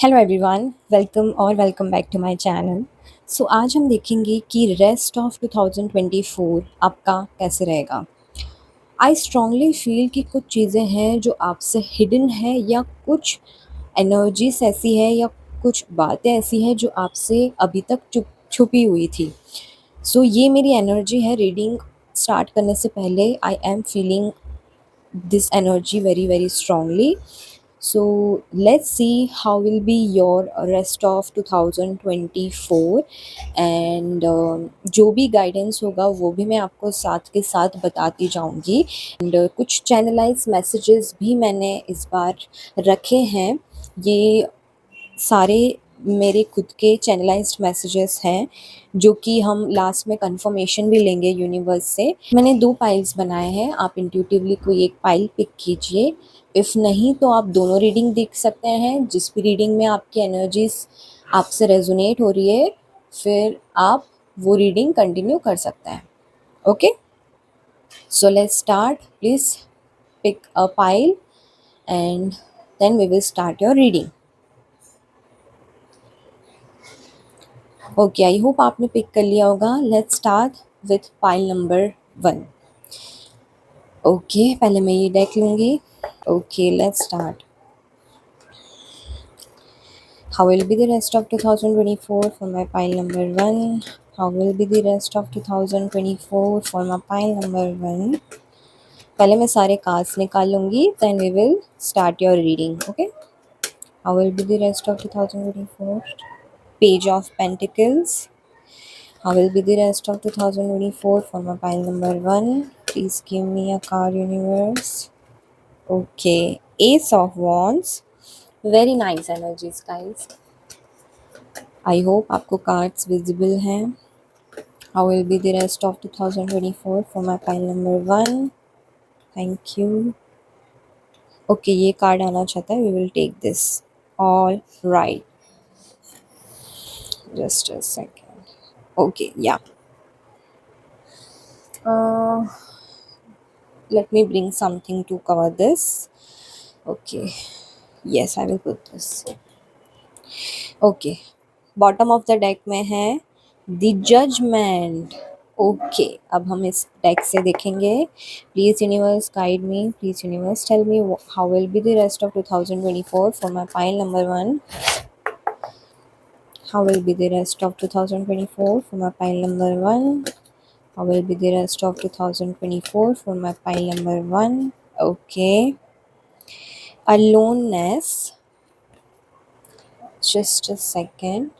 Hello everyone, welcome back to my channel. So आज हम देखेंगे कि रेस्ट ऑफ 2024 आपका कैसे रहेगा। आई स्ट्रांगली फील कि कुछ चीज़ें हैं जो आपसे हिडन है, या कुछ एनर्जीज ऐसी है, या कुछ बातें ऐसी हैं जो आपसे अभी तक छुपी हुई थी। सो ये मेरी एनर्जी है। रीडिंग स्टार्ट करने से पहले I am feeling this energy very strongly. So let's see how will be your rest of 2024 and जो भी गाइडेंस होगा वो भी मैं आपको साथ के साथ बताती जाऊंगी। एंड कुछ चैनलाइज मैसेजेस भी मैंने इस बार रखे हैं। ये सारे मेरे खुद के चैनलाइज्ड मैसेजेस हैं जो कि हम लास्ट में कंफर्मेशन भी लेंगे यूनिवर्स से। मैंने 2 पाइल्स बनाए हैं, आप इंट्यूटिवली कोई एक पाइल पिक कीजिए। इफ़ नहीं तो आप दोनों रीडिंग देख सकते हैं। जिस भी रीडिंग में आपकी एनर्जीज आपसे रेजोनेट हो रही है, फिर आप वो रीडिंग कंटिन्यू कर सकते हैं। Okay, so let's start. Please pick a pile and then we will start your reading. Okay, I hope आपने पिक कर लिया होगा। Let's start with pile number 1। Okay, पहले मैं ये डेक लूँगी। Okay, let's start. How will be the rest of 2024 for my pile number 1? How will be the rest of 2024 for my pile number 1? पहले मैं सारे कार्ड्स निकाल लूँगी, then we will start your reading. Okay? How will be the rest of 2024? Page of Pentacles. How will be the rest of 2024 for my pile number 1? Please give me a card, universe. Okay, Ace of Wands. Very nice energies, guys. I hope आपको cards visible हैं. How will be the rest of 2024 for my pile number 1? Thank you. Okay, ये card आना चाहता है. We will take this. All right. Just a second. Okay, yeah. Let me bring something to cover this. Okay. Yes, I will put this. Okay. Bottom of the deck में है the judgement. Okay, अब हम इस deck से देखेंगे। Please universe guide me, please universe tell me how will be the rest of 2024 for my pile number 1। How will be the rest of 2024 for my pile number 1। How will be the rest of 2024 for my pile number 1। Okay, aloneness, just a second.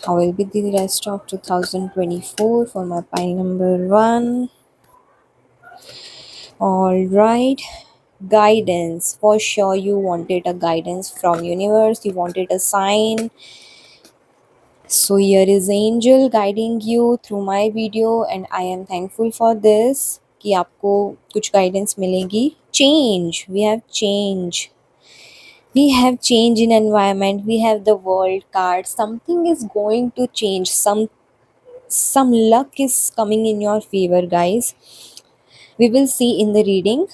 How will be the rest of 2024 for my pile number 1? All right, guidance. For sure you wanted a guidance from universe, you wanted a sign. So here is angel guiding you through my video and I am thankful for this कि आपको कुछ guidance मिलेगी. Change, we have change. We have change in environment, we have the world card. Something is going to change. Some luck is coming in your favor, guys. We will see in the reading.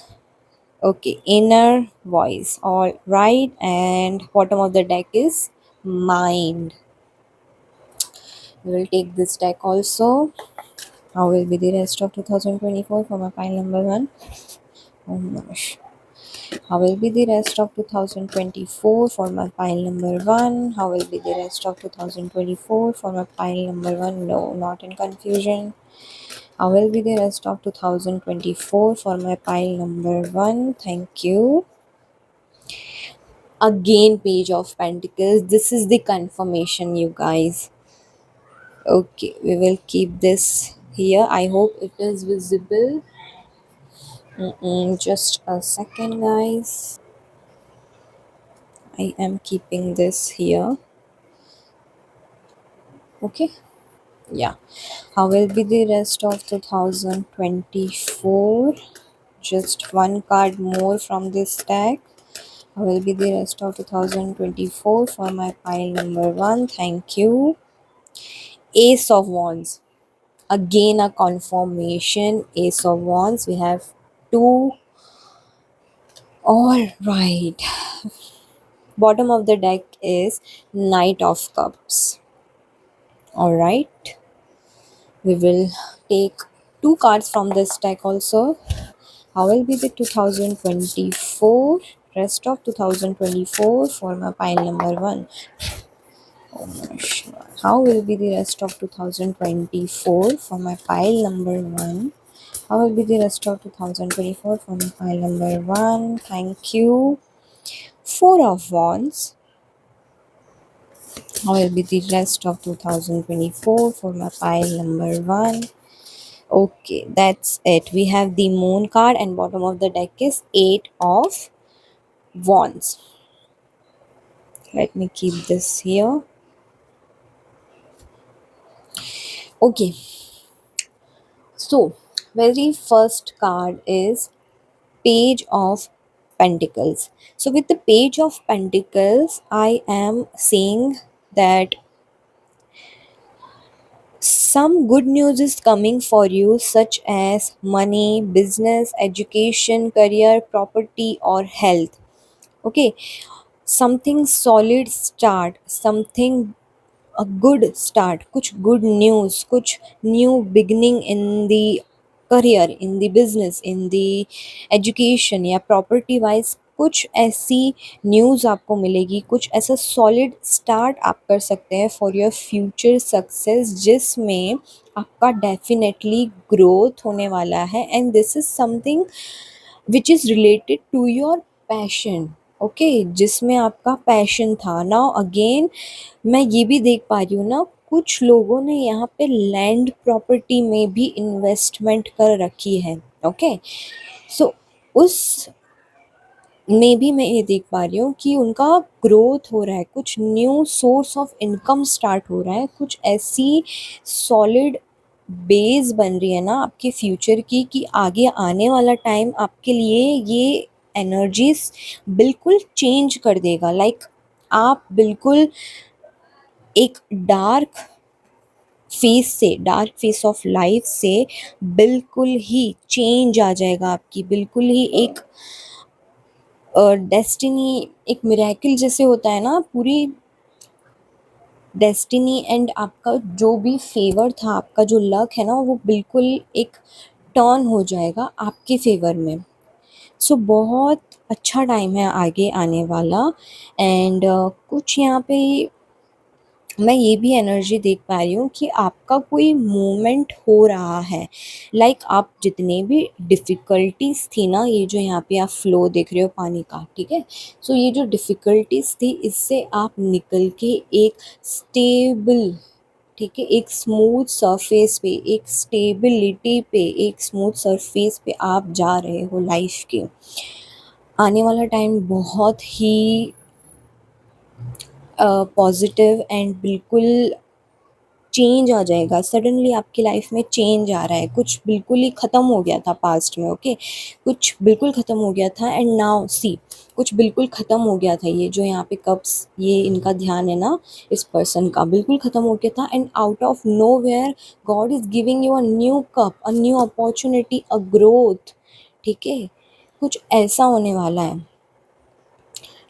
Okay, inner voice. All right, and bottom of the deck is mind. We will take this deck also. How will be the rest of 2024 for my pile number 1? Oh my. How will be the rest of 2024 for my pile number 1? How will be the rest of 2024 for my pile number 1? No, not in confusion. How will be the rest of 2024 for my pile number 1? Thank you. Again, Page of Pentacles. This is the confirmation, you guys. Okay, we will keep this here. I hope it is visible. Just a second, guys. I am keeping this here. Okay, yeah. How will be the rest of 2024? Just one card more from this deck. How will be the rest of 2024 for my pile number 1? Thank you. Ace of Wands. Again a confirmation, Ace of Wands. We have two. All right. Bottom of the deck is Knight of Cups. All right. We will take two cards from this deck also. How will be the 2024? Rest of 2024 for my pile number one. Oh my God. How will be the rest of 2024 for my pile number one? How will be the rest of 2024 for my pile number one? Thank you. Four of Wands. How will be the rest of 2024 for my pile number one? Okay, that's it. We have the Moon card, and bottom of the deck is Eight of Wands. Let me keep this here. Okay, so very first card is Page of Pentacles. So with the Page of Pentacles, I am saying that some good news is coming for you, such as money, business, education, career, property, or health. Okay, something solid start, something a good start, कुछ good news, कुछ new beginning in the career, in the business, in the education या property wise, कुछ ऐसी news आपको मिलेगी, कुछ ऐसा solid start आप कर सकते हैं फॉर योर फ्यूचर सक्सेस, जिसमें आपका डेफिनेटली ग्रोथ होने वाला है, and this is something which is related to your passion. Okay, जिसमें आपका पैशन था. नाउ अगेन मैं ये भी देख पा रही हूँ ना, कुछ लोगों ने यहाँ पे लैंड प्रॉपर्टी में भी इन्वेस्टमेंट कर रखी है. ओके, सो उस में भी मैं ये देख पा रही हूँ कि उनका ग्रोथ हो रहा है, कुछ new source of income start हो रहा है, कुछ ऐसी सॉलिड बेस बन रही है ना आपके फ्यूचर की, कि आगे आने वाला टाइम आपके लिए ये एनर्जीज बिल्कुल चेंज कर देगा. लाइक आप बिल्कुल एक डार्क फेस ऑफ लाइफ से बिल्कुल ही चेंज आ जाएगा आपकी, बिल्कुल ही एक डेस्टिनी, एक मिरेकल जैसे होता है ना, पूरी डेस्टिनी एंड आपका जो भी फेवर था, आपका जो लक है ना, वो बिल्कुल एक टर्न हो जाएगा आपके फेवर में. सो बहुत अच्छा टाइम है आगे आने वाला. एंड कुछ यहाँ पे मैं ये भी एनर्जी देख पा रही हूँ कि आपका कोई मूवमेंट हो रहा है. लाइक आप जितने भी डिफ़िकल्टीज थी ना, ये जो यहाँ पे आप फ्लो देख रहे हो पानी का, ठीक है, सो ये जो डिफ़िकल्टीज थी, इससे आप निकल के एक स्टेबल, ठीक है, एक स्मूथ सरफेस पे, एक स्टेबिलिटी पे, एक स्मूथ सरफेस पे आप जा रहे हो लाइफ के. आने वाला टाइम बहुत ही पॉजिटिव एंड बिल्कुल चेंज आ जाएगा. सडनली आपकी लाइफ में चेंज आ रहा है, कुछ बिल्कुल ही ख़त्म हो गया था पास्ट में. ओके, कुछ बिल्कुल ख़त्म हो गया था, एंड नाउ सी, कुछ बिल्कुल ख़त्म हो गया था. ये जो यहाँ पे कप्स, ये इनका ध्यान है ना, इस पर्सन का बिल्कुल ख़त्म हो गया था, and out of nowhere god is giving you a new cup, a new opportunity, a growth. ठीक है, कुछ ऐसा होने वाला है.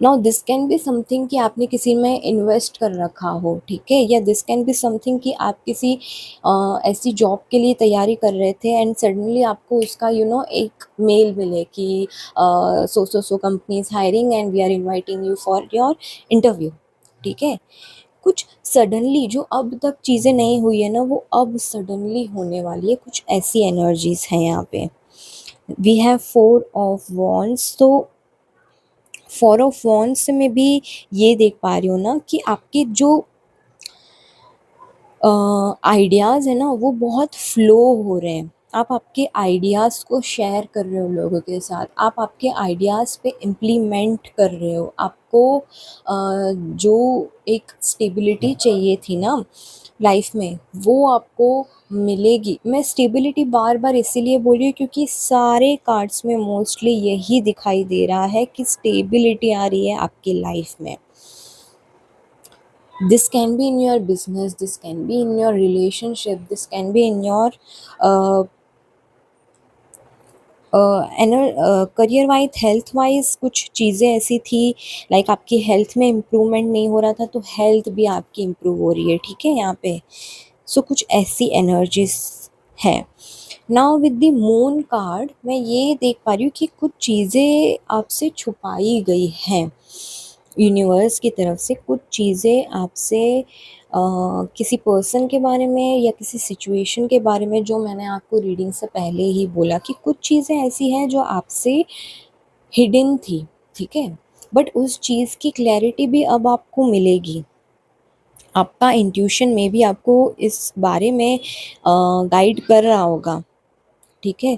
Now this can be something कि आपने किसी में इन्वेस्ट कर रखा हो, ठीक है, या दिस कैन बी समथिंग कि आप किसी ऐसी जॉब के लिए तैयारी कर रहे थे, एंड सडनली आपको उसका एक मेल मिले कि so company is hiring and we are inviting you for your interview. ठीक है, कुछ सडनली जो अब तक चीज़ें नहीं हुई है ना, वो अब सडनली होने वाली है. कुछ ऐसी एनर्जीज हैं यहाँ पे. We have four of wands. तो फोर ऑफ वॉन्ड्स में भी ये देख पा रही हूँ ना कि आपके जो आइडियाज़ है ना, वो बहुत फ्लो हो रहे हैं. आप आपके आइडियाज़ को शेयर कर रहे हो लोगों के साथ, आप आपके आइडियाज़ पे इम्प्लीमेंट कर रहे हो. आपको जो एक स्टेबिलिटी चाहिए थी ना लाइफ में, वो आपको मिलेगी. मैं स्टेबिलिटी बार बार इसीलिए बोल रही हूँ क्योंकि सारे कार्ड्स में मोस्टली यही दिखाई दे रहा है कि स्टेबिलिटी आ रही है आपकी लाइफ में. This can be in your business, this can be in your relationship, this can be in your uh, career wise, health wise कुछ चीज़ें ऐसी थी, लाइक आपकी हेल्थ में इम्प्रूवमेंट नहीं हो रहा था तो हेल्थ भी आपकी इम्प्रूव हो रही है, ठीक है यहाँ पे। सो कुछ ऐसी एनर्जीज है। Now with the moon card मैं ये देख पा रही हूँ कि कुछ चीज़ें आपसे छुपाई गई हैं यूनिवर्स की तरफ से, कुछ चीज़ें आपसे किसी पर्सन के बारे में या किसी सिचुएशन के बारे में, जो मैंने आपको रीडिंग से पहले ही बोला कि कुछ चीज़ें ऐसी हैं जो आपसे हिडन थी, ठीक है। बट उस चीज़ की क्लैरिटी भी अब आपको मिलेगी। आपका इंट्यूशन में भी आपको इस बारे में गाइड कर रहा होगा, ठीक है।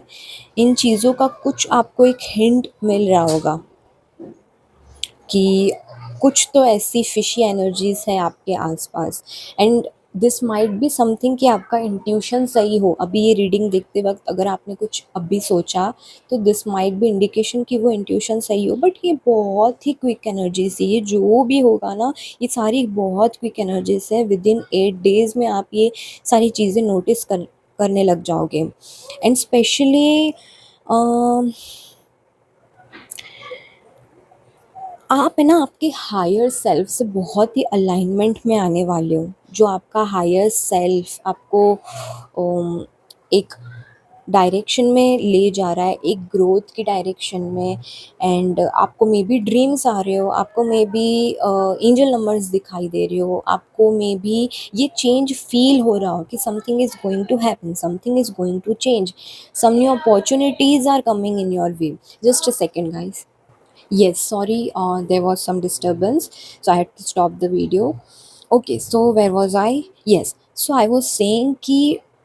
इन चीज़ों का कुछ आपको एक हिंट मिल रहा होगा कि कुछ तो ऐसी फिशी एनर्जीज है आपके आसपास, and this might be something कि आपका इंट्यूशन सही हो। अभी ये रीडिंग देखते वक्त अगर आपने कुछ अभी सोचा तो दिस माइट बी इंडिकेशन कि वो इंट्यूशन सही हो, बट ये बहुत ही क्विक एनर्जीज है, ये जो भी होगा ना, ये सारी बहुत क्विक एनर्जीज है। विद इन 8 डेज में आप ये सारी चीज़ें नोटिस करने लग जाओगे। एंड स्पेशली आप है ना आपके हायर सेल्फ से बहुत ही अलाइनमेंट में आने वाले हो। जो आपका हायर सेल्फ आपको एक डायरेक्शन में ले जा रहा है, एक ग्रोथ की डायरेक्शन में। एंड आपको मे बी ड्रीम्स आ रहे हो, आपको मे बी एंजल नंबर्स दिखाई दे रहे हो, आपको मे बी ये चेंज फील हो रहा हो कि something is going to happen, something is going to change, some new opportunities are coming in your way. Just a second guys. Yes, sorry, there was some disturbance, so I had to stop the video. Okay, so where was I? Yes, so I was saying कि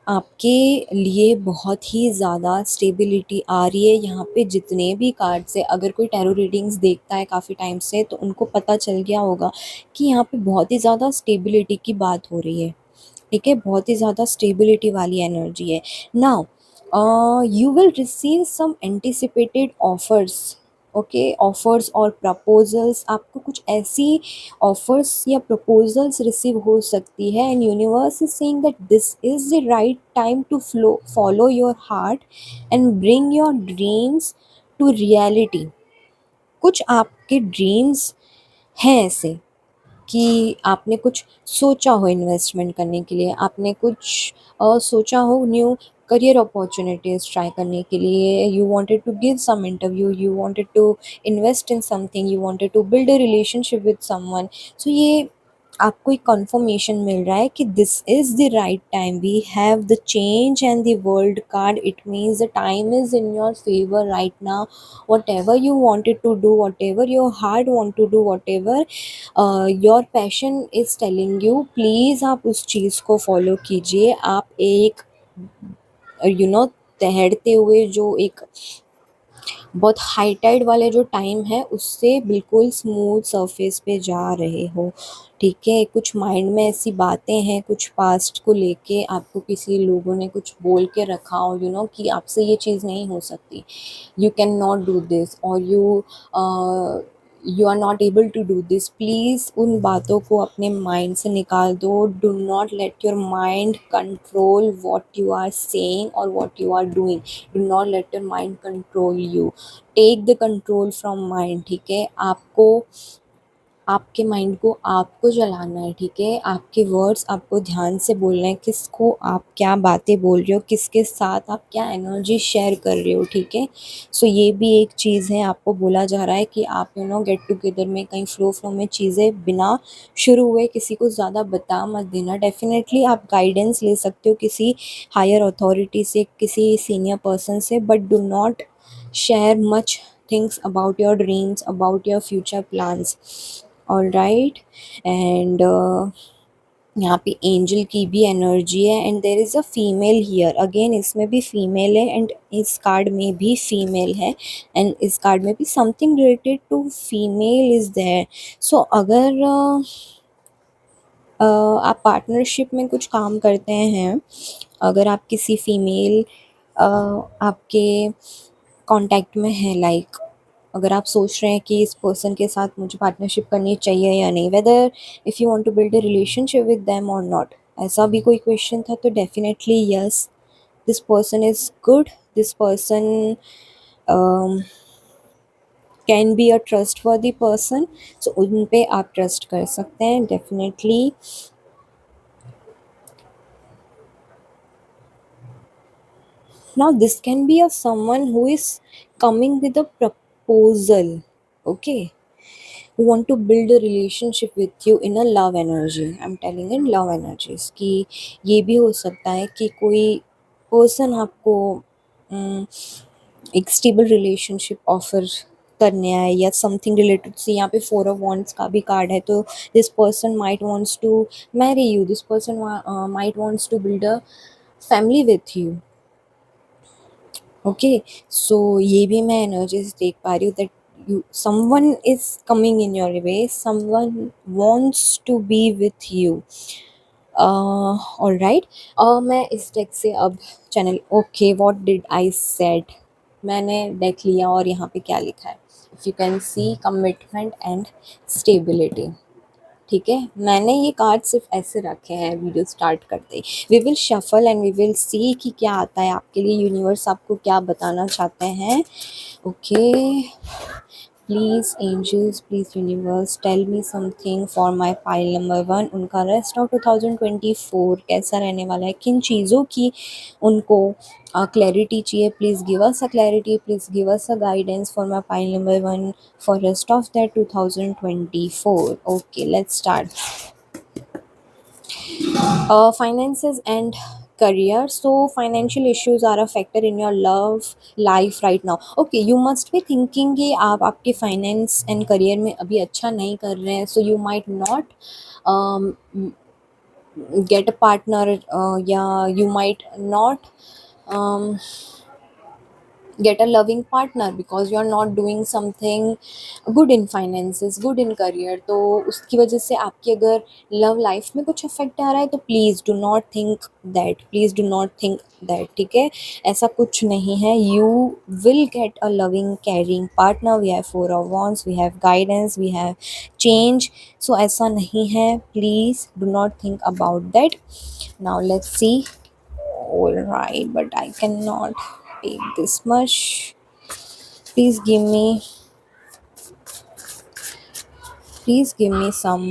आपके लिए बहुत ही ज़्यादा stability आ रही है यहाँ पे। जितने भी कार्ड्स है, अगर कोई टैरो रीडिंग्स देखता है काफ़ी टाइम से तो उनको पता चल गया होगा कि यहाँ पे बहुत ही ज़्यादा स्टेबिलिटी की बात हो रही है, ठीक है। बहुत ही ज़्यादा स्टेबिलिटी वाली एनर्जी है। Now you will receive some anticipated offers, okay. Offers और प्रपोजल्स, आपको कुछ ऐसी ऑफर्स या प्रपोजल्स रिसीव हो सकती है, and universe is saying that this is the right time to flow follow your heart and bring your dreams to reality. कुछ आपके ड्रीम्स हैं ऐसे कि आपने कुछ सोचा हो इन्वेस्टमेंट करने के लिए, आपने कुछ सोचा हो न्यू करियर अपॉर्चुनिटीज़ ट्राई करने के लिए, you wanted to give some interview, you wanted to invest in something, you wanted to build a relationship with someone. So ये आपको एक कंफर्मेशन मिल रहा है कि this is the right time, we have the change and the world card, it means the time is in your favour right now. Whatever you wanted to do, whatever your heart want to do, whatever your passion is telling you, please आप उस चीज़ को follow कीजिए। आप एक तैरते हुए जो एक बहुत हाई टाइड वाले जो टाइम है उससे बिल्कुल स्मूथ सरफेस पे जा रहे हो, ठीक है। कुछ माइंड में ऐसी बातें हैं, कुछ पास्ट को लेके आपको किसी लोगों ने कुछ बोल के रखा हो, कि आपसे ये चीज़ नहीं हो सकती, you cannot do this, or you are not able to do this। Please उन बातों को अपने माइंड से निकाल दो। Do not let your mind control what you are saying और what you are doing. Do not let your mind control you, take the control from mind, ठीक है। आपको आपके माइंड को आपको चलाना है, ठीक है। आपके वर्ड्स आपको ध्यान से बोलना है, किसको आप क्या बातें बोल रहे हो, किसके साथ आप क्या एनर्जी शेयर कर रहे हो, ठीक है। सो ये भी एक चीज़ है, आपको बोला जा रहा है कि आप गेट टुगेदर में कहीं फ्लो में चीज़ें बिना शुरू हुए किसी को ज़्यादा बता मत देना। डेफिनेटली आप गाइडेंस ले सकते हो किसी हायर अथॉरिटी से, किसी सीनियर पर्सन से, but do not share much things about your dreams, about your future plans, all right. And यहाँ पे एंजल की भी एनर्जी है, and there is a female here, again इसमें भी फीमेल है एंड इस कार्ड में भी फीमेल है, एंड इस कार्ड में भी something related to female is there. So अगर आप पार्टनरशिप में कुछ काम करते हैं, अगर आप किसी फीमेल आपके कांटेक्ट में है, लाइक अगर आप सोच रहे हैं कि इस पर्सन के साथ मुझे पार्टनरशिप करनी चाहिए या नहीं, whether if you want to build a relationship with them और नॉट, ऐसा भी कोई क्वेश्चन था, तो definitely yes, this person is good, this person can be a trustworthy person. So उन पे आप ट्रस्ट कर सकते हैं definitely. Now this can be of someone who is coming with a proposal, okay, who want to build a relationship with you in a love energy. I'm telling in love energies कि ये भी हो सकता है कि कोई person आपको um, एक स्टेबल रिलेशनशिप ऑफर करने आए या समथिंग रिलेटेड से। यहाँ पे फोर ऑफ वॉन्ट्स का भी कार्ड है, तो this person might wants to marry you, this person might wants to build a family with you, okay. So ये भी मैं एनर्जीज देख पा रही हूँ that you someone is coming in your way, someone wants to be with you. Alright, मैं इस deck से अब channel, okay what did I said, मैंने डेक लिया और यहाँ पे क्या लिखा है, if you can C commitment and stability. ठीक है, मैंने ये कार्ड सिर्फ ऐसे रखे हैं वीडियो स्टार्ट करते ही। We will shuffle and we will see कि क्या आता है आपके लिए, यूनिवर्स आपको क्या बताना चाहते हैं। Okay, please angels, please universe tell me something for my pile number 1। उनका रेस्ट ऑफ 2024 कैसा रहने वाला है, किन चीज़ों की उनको क्लैरिटी चाहिए, please give us a clarity, please give us a guidance for my pile number 1 for rest of that 2024. Okay, let's start. Finances and career. So financial issues are a factor in your love life right now. Okay, you must be thinking कि आप आपके finance and career में अभी अच्छा नहीं कर रहे हैं, so you might not um, get a partner, या you might not um, get a loving partner because you are not doing something good in finances, good in career। तो उसकी वजह से आपकी अगर लव लाइफ में कुछ अफेक्ट आ रहा है, तो please do not think that, please do not think that, ठीक है, ऐसा कुछ नहीं है। You will get a loving caring partner. We have four of wands, we have guidance, we have change. So ऐसा नहीं है, please do not think about that. Now let's see. All right, but I cannot take this much. Please give me, please give me some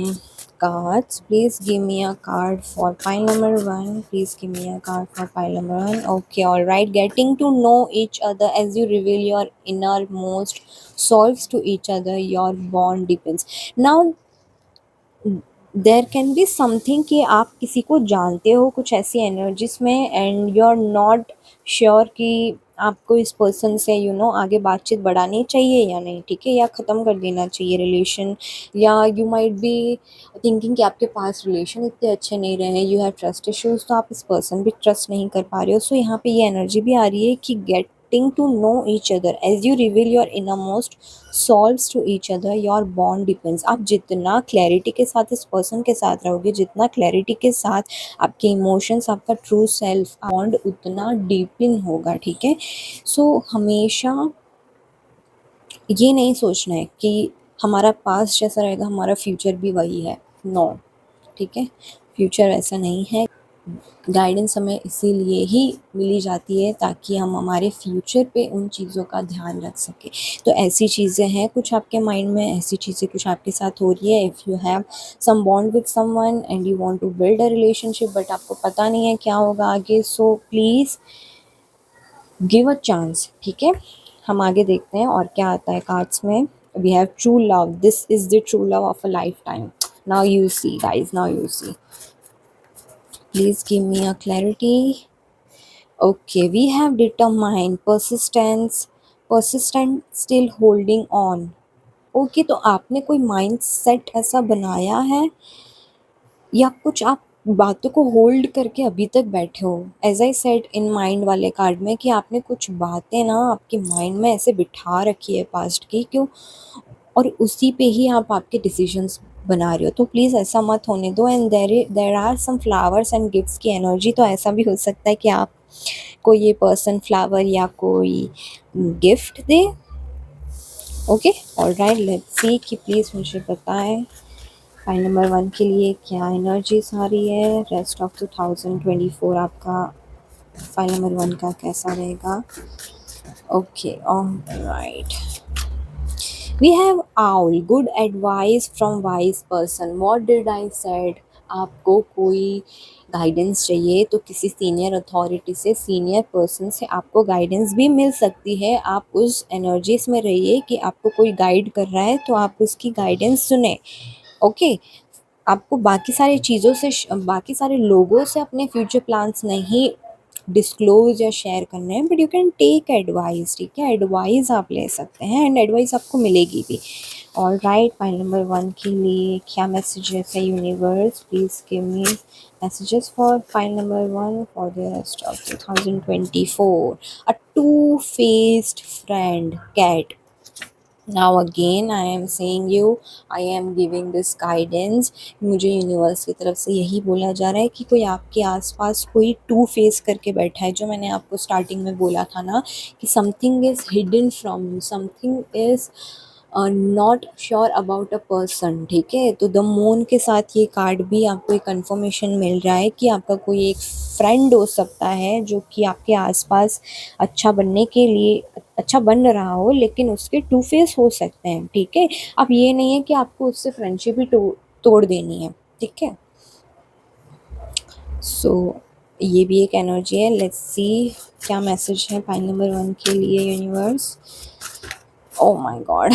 cards. Please give me a card for pile number 1. Please give me a card for pile number 1. Okay, all right. Getting to know each other as you reveal your innermost solves to each other, your bond deepens. Now there can be something कि आप किसी को जानते हो कुछ ऐसी energies में, and you are not sure कि आपको इस पर्सन से आगे बातचीत बढ़ानी चाहिए या नहीं, ठीक है, या ख़त्म कर देना चाहिए रिलेशन। या यू माइट बी थिंकिंग कि आपके पास रिलेशन इतने अच्छे नहीं रहे हैं, यू हैव ट्रस्ट इश्यूज, तो आप इस पर्सन भी ट्रस्ट नहीं कर पा रहे हो। सो यहाँ पे ये एनर्जी भी आ रही है कि getting to know each other as you reveal your inner most souls to each other, your bond deepens. आप जितना क्लैरिटी के साथ इस पर्सन के साथ रहोगे, जितना क्लैरिटी के साथ आपके इमोशंस, आपका ट्रू सेल्फ बॉन्ड उतना डीपिन होगा, ठीक है। सो हमेशा ये नहीं सोचना है कि हमारा पास्ट जैसा रहेगा हमारा फ्यूचर भी वही है, नो, ठीक है, फ्यूचर ऐसा नहीं है। गाइडेंस हमें इसीलिए ही मिली जाती है ताकि हम हमारे फ्यूचर पे उन चीज़ों का ध्यान रख सकें। तो ऐसी चीज़ें हैं कुछ आपके माइंड में, ऐसी चीज़ें कुछ आपके साथ हो रही है। If you have some bond with someone and you want to build a relationship but आपको पता नहीं है क्या होगा आगे, so please give a chance, ठीक है। हम आगे देखते हैं और क्या आता है कार्ड्स में। We have true love, this is the true love of a life time. Now you see guys, now you see, please give me a clarity. Okay, we have determined persistence, persistent still holding on. Okay, तो आपने कोई mind set ऐसा बनाया है या कुछ आप बातों को होल्ड करके अभी तक बैठे हो, as I said in mind वाले कार्ड में कि आपने कुछ बातें ना आपके माइंड में ऐसे बिठा रखी है पास्ट की, क्यों, और उसी पे ही आप आपके डिसीजंस बना रहे हो। तो प्लीज़ ऐसा मत होने दो। And there are some flowers and gifts की एनर्जी, तो ऐसा भी हो सकता है कि आप को ये पर्सन फ्लावर या कोई gift they, okay, alright, let's see कि प्लीज़ मुझे बताएं फाइल नंबर 1 के लिए क्या एनर्जीज आ रही है। रेस्ट ऑफ 2024 आपका फाइल नंबर 1 का कैसा रहेगा। Okay, alright, we have owl, good advice from wise person, what did I said. आपको कोई गाइडेंस चाहिए तो किसी सीनियर अथॉरिटी से, सीनियर पर्सन से आपको गाइडेंस भी मिल सकती है। आप उस एनर्जीज में रहिए कि आपको कोई गाइड कर रहा है तो आप उसकी गाइडेंस सुने। ओके, आपको बाकी सारी चीज़ों से बाकी सारे लोगों से अपने फ्यूचर प्लान्स नहीं डिस्क्लोज या शेयर करने हैं, but you can take advice. ठीक है, एडवाइस आप ले सकते हैं एंड एडवाइस आपको मिलेगी भी। ऑल राइट, फाइल नंबर 1 के लिए क्या मैसेजेस है universe, please give me messages for file number 1 for the rest of 2024। A two faced friend cat. Now again I am saying you, I am giving this guidance. मुझे universe की तरफ से यही बोला जा रहा है कि कोई आपके आसपास कोई टू फेस करके बैठा है, जो मैंने आपको स्टार्टिंग में बोला था ना कि something is hidden from you, something is not sure about a person. ठीक है, तो द मून के साथ ये कार्ड भी आपको एक कंफर्मेशन मिल रहा है कि आपका कोई एक फ्रेंड हो सकता है जो कि आपके आसपास अच्छा बनने के लिए अच्छा बन रहा हो, लेकिन उसके टू फेस हो सकते हैं। ठीक है, अब ये नहीं है कि आपको उससे फ्रेंडशिप ही तोड़ देनी है। ठीक है, सो ये भी एक एनर्जी है। लेट्स सी क्या मैसेज है फाइल नंबर 1 के लिए यूनिवर्स। ओ माय गॉड,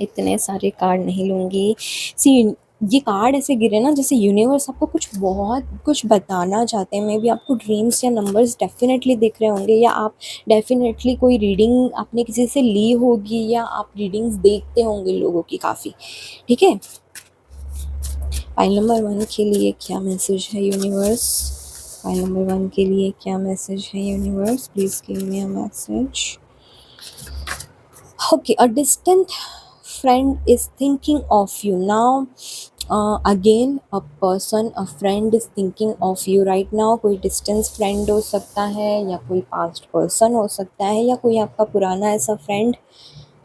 इतने सारे कार्ड नहीं लूँगी। सी, ये कार्ड ऐसे गिरे ना जैसे यूनिवर्स आपको कुछ बहुत कुछ बताना चाहते हैं। मे बी आपको ड्रीम्स या नंबर्स डेफिनेटली दिख रहे होंगे, या आप डेफिनेटली कोई रीडिंग आपने किसी से ली होगी, या आप रीडिंग्स देखते होंगे लोगों की काफ़ी। ठीक है, फाइल नंबर 1 के लिए क्या मैसेज है यूनिवर्स, फाइल नंबर 1 के लिए क्या मैसेज है universe, please give me a message. Okay, a distant friend is thinking of you now. Again, a person, a friend is thinking of you right now. कोई distance friend हो सकता है, या कोई past person हो सकता है, या कोई आपका पुराना ऐसा friend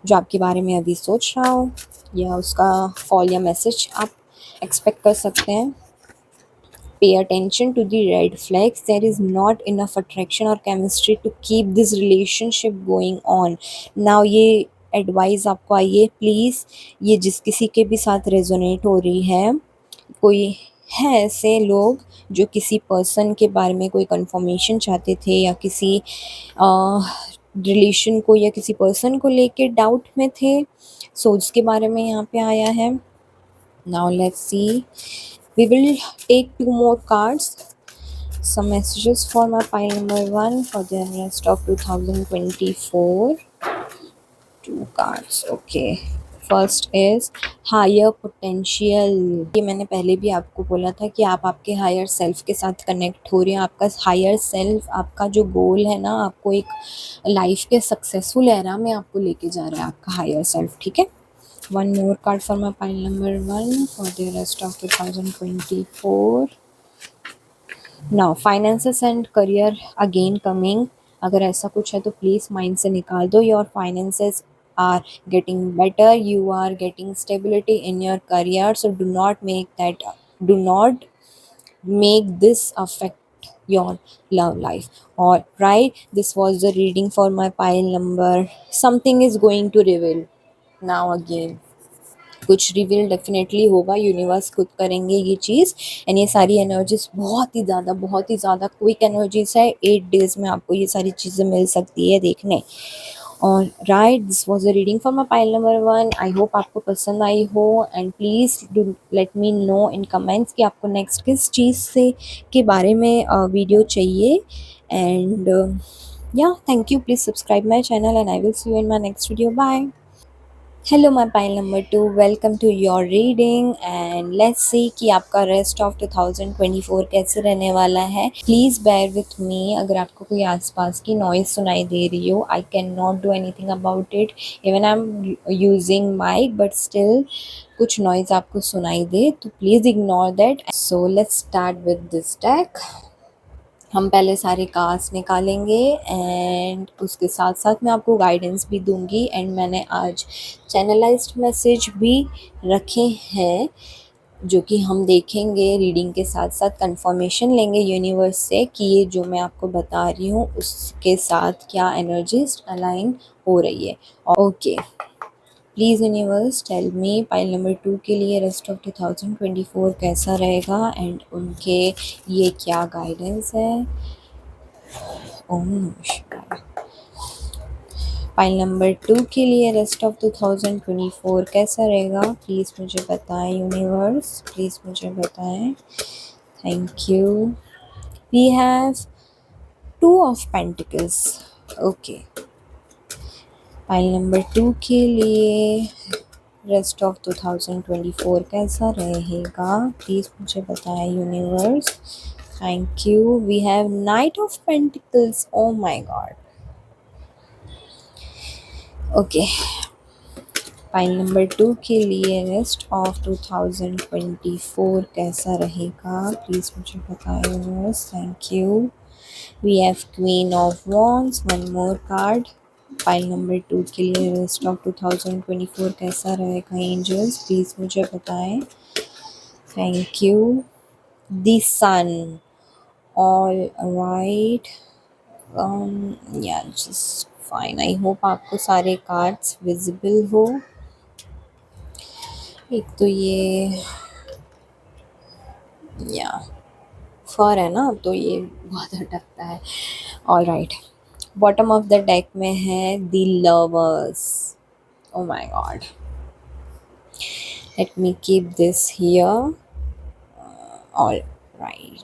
जो आपके बारे में अभी सोच रहा हो, या उसका कॉल या मैसेज आप एक्सपेक्ट कर सकते हैं। Pay attention to the red flags. There is not enough attraction or chemistry to keep this relationship going on. Now ये एडवाइस आपको आई है, प्लीज़ ये जिस किसी के भी साथ रेजोनेट हो रही है, कोई है ऐसे लोग जो किसी पर्सन के बारे में कोई कंफर्मेशन चाहते थे, या किसी रिलेशन को या किसी पर्सन को लेके डाउट में थे, सो उसके बारे में यहाँ पे आया है। Now let's see. We will take two more cards. Some messages for my pile number 1 for the rest of 2024. Two cards. Okay. First is higher potential. ये मैंने पहले भी आपको बोला था कि आप आपके हायर सेल्फ के साथ कनेक्ट हो रहे हैं। आपका हायर सेल्फ, आपका जो गोल है ना, आपको एक लाइफ के सक्सेसफुल एरा में आपको लेके जा रहा है आपका हायर सेल्फ। ठीक है, one more card for my pile number 1 for the rest of 2024. Now finances and career again coming. अगर ऐसा कुछ है तो प्लीज़ माइंड से निकाल दो। Your finances are getting better, you are getting stability in your career, so do not make this affect your love life. All right, this was the reading for my pile number. Something is going to reveal now again, कुछ reveal definitely होगा, universe खुद करेंगे ये चीज़। And ये सारी energies बहुत ही ज़्यादा क्विक एनर्जीज है। 8 डेज में आपको ये सारी चीज़ें मिल सकती है देखने। और right, this was a reading for my pile number 1। I hope आपको पसंद आई हो, and please do let me no in comments कि आपको नेक्स्ट किस चीज़ से के बारे में वीडियो चाहिए। And yeah thank you, please subscribe my channel and I will see you in my next video. Bye. Hello my pile number 2, welcome to your reading and let's see कि आपका rest of 2024 कैसे रहने वाला है। Please bear with me. अगर आपको कोई आसपास की नॉइज़ सुनाई दे रही हो, I can not do anything about it, even I am using mic, but still कुछ नॉइज़ आपको सुनाई दे तो please ignore that. So let's start with this deck. हम पहले सारे कार्ड्स निकालेंगे एंड उसके साथ साथ मैं आपको गाइडेंस भी दूंगी। एंड मैंने आज चैनलाइज्ड मैसेज भी रखे हैं जो कि हम देखेंगे, रीडिंग के साथ साथ कंफर्मेशन लेंगे यूनिवर्स से कि ये जो मैं आपको बता रही हूँ उसके साथ क्या एनर्जीज अलाइन हो रही है। Okay, please universe tell me pile number 2 के लिए रेस्ट ऑफ 2024 कैसा रहेगा एंड उनके ये क्या गाइडेंस है। ओम नमः शिवाय। पाइल नंबर 2 के लिए रेस्ट ऑफ 2024 कैसा रहेगा, प्लीज़ मुझे बताएं यूनिवर्स, प्लीज़ मुझे बताएं। Thank you. We have 2 of pentacles. Okay, pile number 2 के लिए रेस्ट ऑफ 2024 कैसा रहेगा, प्लीज़ मुझे बताएं universe. Thank you. We have knight of pentacles. Oh my god. Okay, pile number 2 के लिए रेस्ट ऑफ 2024 कैसा रहेगा, प्लीज़ मुझे बताएं universe. Thank you. We have queen of wands, one more card. File number 2 के लिए रेस्ट ऑफ 2024 कैसा रहेगा एंजल्स, प्लीज़ मुझे बताएं। Thank you. The sun. All right. Yeah just fine. I hope आपको सारे कार्ड्स विजिबल हो। एक तो ये या फर है ना, तो ये बहुत अटकता है। All right, bottom of the deck में है the lovers. O my God, let me keep this here. All right,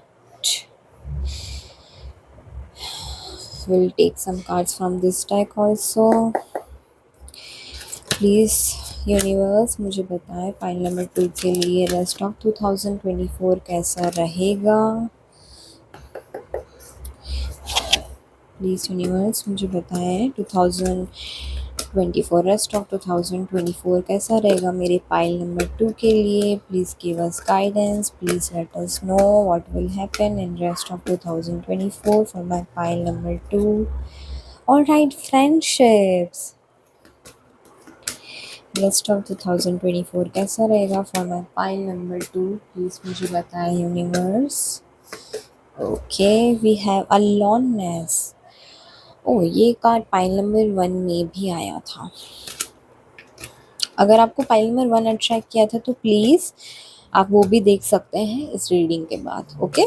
we'll take some cards from this deck also. Please universe मुझे बताएं फाइल नंबर 2 के लिए रेस्ट ऑफ 2024 कैसा रहेगा। Please universe मुझे बताएं 2024 रेस्ट ऑफ 2024 कैसा रहेगा मेरे पाइल नंबर 2 के लिए। Please give us guidance, please let us know what will happen in rest of 2024 for my pile number 2। Alright, friendships rest of 2024 कैसा रहेगा for my pile number 2, please मुझे बताएं universe. Okay, we have aloneness. Oh, ये card pile number 1 में भी आया था। अगर आपको पाइल नंबर 1 अट्रैक्ट किया था तो प्लीज़ आप वो भी देख सकते हैं इस रीडिंग के बाद। ओके,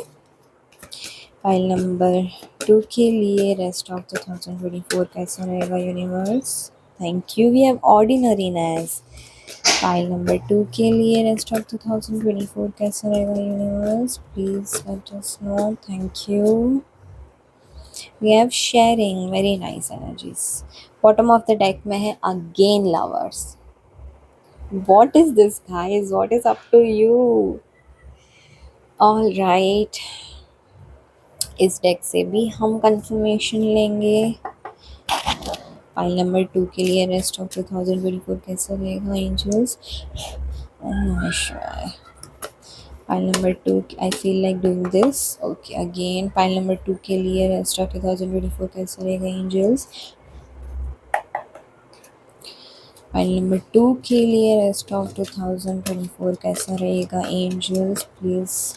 पाइल नंबर 2 के लिए रेस्ट ऑफ 2024 कैसा रहेगा universe. Thank you. We have ordinariness. Pile number 2 के लिए रेस्ट ऑफ 2024 कैसा रहेगा universe, please let us know. Thank you. We have sharing, very nice energies. Bottom of the deck में है again lovers. What is this guys? What is up to you? All right. इस deck से भी हम confirmation लेंगे। File number 2 के लिए rest of 2024 कैसा रहेगा angels. File number 2, I feel like doing this. Okay, again file number 2 के लिए रेस्ट ऑफ 2024 कैसा रहेगा एंजल्स। फाइल नंबर 2 के लिए रेस्ट ऑफ 2024 कैसा रहेगा angels, please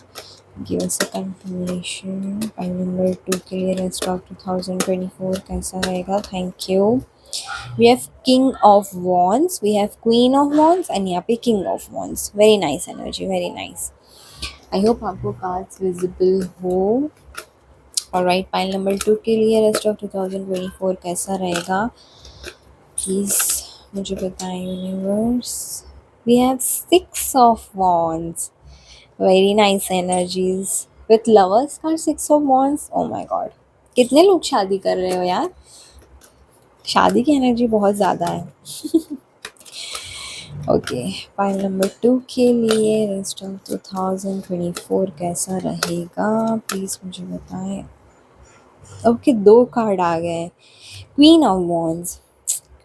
give us a confirmation. File number 2 के लिए रेस्ट ऑफ 2024 कैसा रहेगा। Thank you. We have king of wands, we have queen of wands and यहाँ पे king of wands. Very nice energy, very nice. I hope आपको cards visible हो। Alright, pile number 2 के लिए रेस्ट ऑफ 2024 कैसा रहेगा, प्लीज़ मुझे बताएं universe. We have 6 of wands, very nice energies with lovers का 6 of wands. Oh my god, कितने लोग शादी कर रहे हो यार, शादी की एनर्जी बहुत ज़्यादा है। ओके, फाइल नंबर 2 के लिए रेस्ट ऑफ 2024 कैसा रहेगा, प्लीज़ मुझे बताएं। ओके, 2 कार्ड आ गए, queen of wands,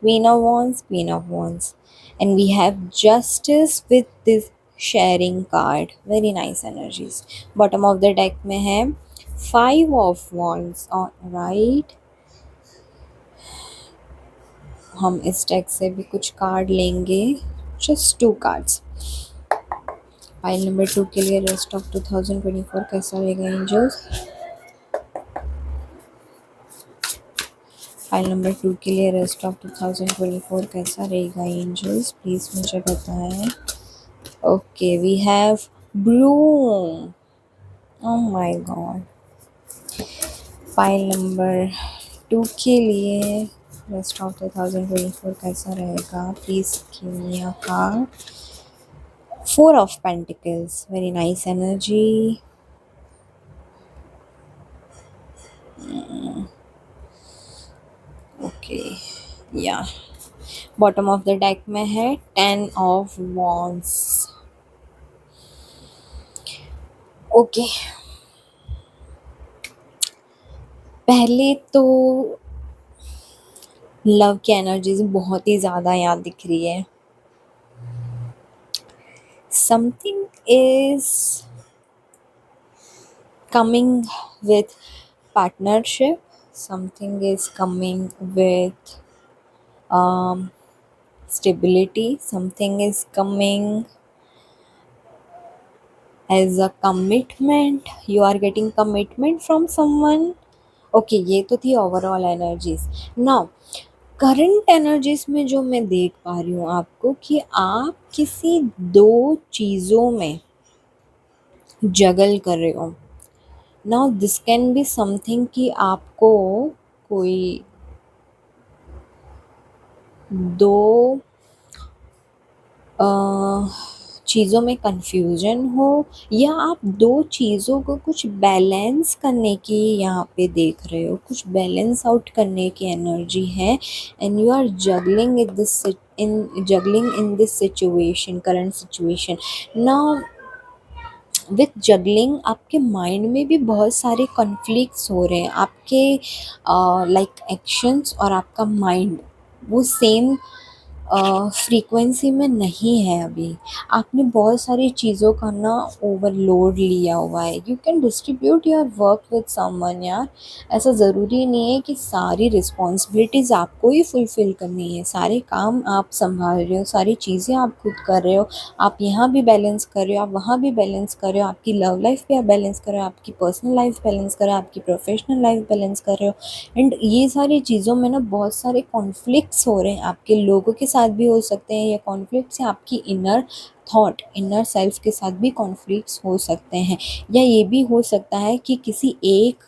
Queen of Wands, Queen of Wands, and we have Justice with this sharing card. Very nice energies. Bottom of the deck में है five of wands, right. हम इस deck से भी कुछ card लेंगे, just to cards. File number 2 के लिए रेस्ट ऑफ 2024 कैसा रहेगा एंजल्स? फाइल नंबर 2 के लिए रेस्ट ऑफ 2024 कैसा रहेगा एंजल्स, प्लीज मुझे बताएं। Okay, we have bloom, oh my god. File number 2 के लिए रेस्ट ऑफ 2024 कैसा रहेगा, please give me a card. Four of pentacles, very nice energy. Okay, yeah bottom of the deck में है 10 ऑफ वॉन्ड्स। ओके, पहले तो love की energies बहुत ही ज़्यादा यहाँ दिख रही है। Something is coming with partnership, something is coming with stability, something is coming as a commitment, you are getting commitment from someone. Okay, ये तो थी overall energies. Now current energies में जो मैं देख पा रही हूँ आपको कि आप किसी दो चीज़ों में जगल कर रहे हो। Now this can be something कि आपको कोई दो चीज़ों में कंफ्यूजन हो, या आप दो चीज़ों को कुछ बैलेंस करने की यहाँ पे देख रहे हो, कुछ बैलेंस आउट करने की एनर्जी है, and you are juggling in this situation, current situation. Now with juggling आपके माइंड में भी बहुत सारे कॉन्फ्लिक्ट्स हो रहे हैं, आपके लाइक एक्शंस और आपका माइंड वो सेम फ्रीक्वेंसी में नहीं है। अभी आपने बहुत सारी चीज़ों का ना ओवरलोड लिया हुआ है। You can distribute your work with someone यार, ऐसा ज़रूरी नहीं है कि सारी रिस्पॉन्सिबिलिटीज़ आपको ही फुलफ़िल करनी है, सारे काम आप संभाल रहे हो, सारी चीज़ें आप खुद कर रहे हो, आप यहाँ भी बैलेंस कर रहे हो, आप वहाँ भी बैलेंस कर रहे हो, आपकी लव लाइफ भी आप बैलेंस कर रहे हो, आपकी पर्सनल लाइफ बैलेंस कर रहे हो, आपकी प्रोफेशनल लाइफ बैलेंस कर रहे हो। एंड ये सारी चीज़ों में ना बहुत सारे कॉन्फ्लिक्ट्स हो रहे हैं, आपके लोगों के साथ भी हो सकते हैं, या कॉन्फ्लिक्ट्स हैं आपकी इनर थॉट, इनर सेल्फ के साथ भी कॉन्फ्लिक्ट्स हो सकते हैं, या ये भी हो सकता है कि किसी एक